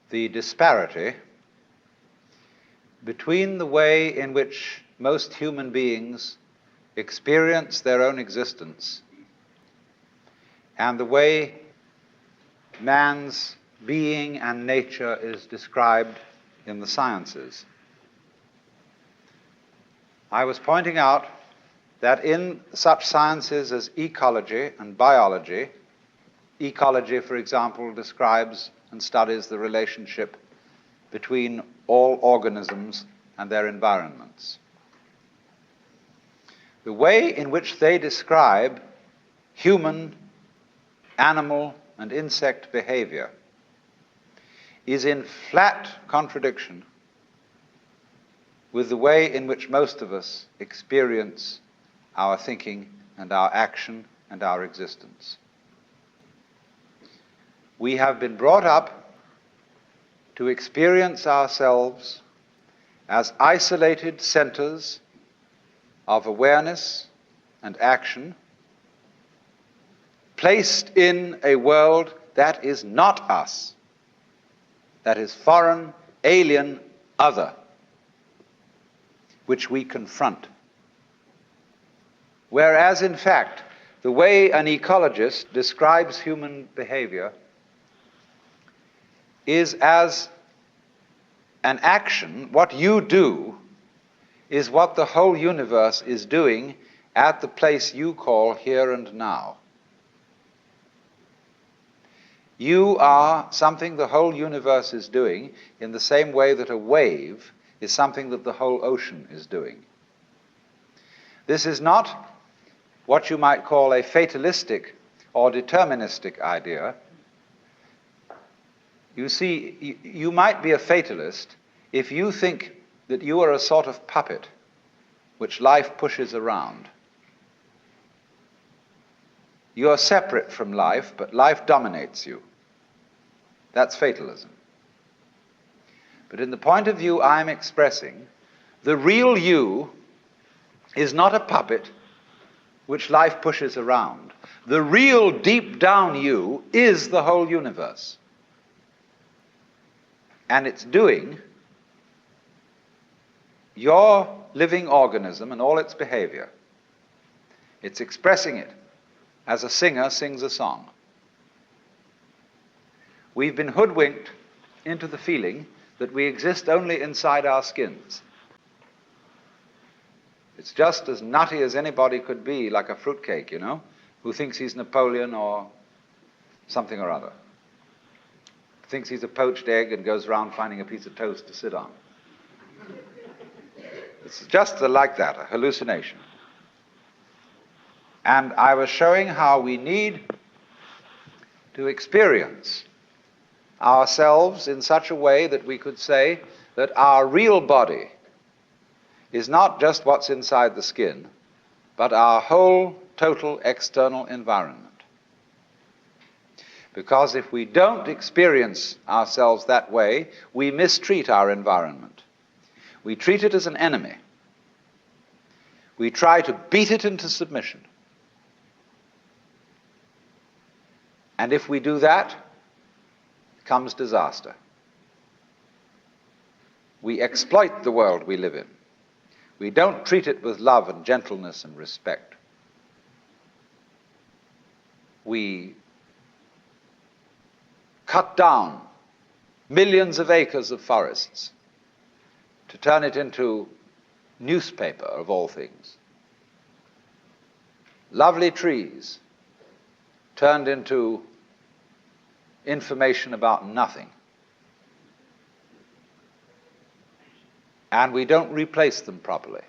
the disparity between the way in which most human beings experience their own existence and the way man's being and nature is described in the sciences. I was pointing out that in such sciences as ecology and biology, ecology, for example, describes and studies the relationship between all organisms and their environments. The way in which they describe human, animal, and insect behavior is in flat contradiction with the way in which most of us experience our thinking and our action and our existence. We have been brought up to experience ourselves as isolated centers of awareness and action, placed in a world that is not us, that is foreign, alien, other, which we confront. Whereas, in fact, the way an ecologist describes human behavior is as an action. What you do is what the whole universe is doing at the place you call here and now. You are something the whole universe is doing in the same way that a wave is something that the whole ocean is doing. This is not what you might call a fatalistic or deterministic idea. You see, you might be a fatalist if you think that you are a sort of puppet which life pushes around. You are separate from life, but life dominates you. That's fatalism. But in the point of view I'm expressing, the real you is not a puppet which life pushes around. The real deep down you is the whole universe. And it's doing your living organism and all its behavior. It's expressing it as a singer sings a song. We've been hoodwinked into the feeling that we exist only inside our skins. It's just as nutty as anybody could be, like a fruitcake, you know, who thinks he's Napoleon or something or other. Thinks he's a poached egg and goes around finding a piece of toast to sit on. It's just like that, a hallucination. And I was showing how we need to experience ourselves in such a way that we could say that our real body is not just what's inside the skin, but our whole total external environment. Because if we don't experience ourselves that way, we mistreat our environment. We treat it as an enemy. We try to beat it into submission. And if we do that, comes disaster. We exploit the world we live in. We don't treat it with love and gentleness and respect. We cut down millions of acres of forests to turn it into newspaper, of all things. Lovely trees turned into information about nothing. And we don't replace them properly.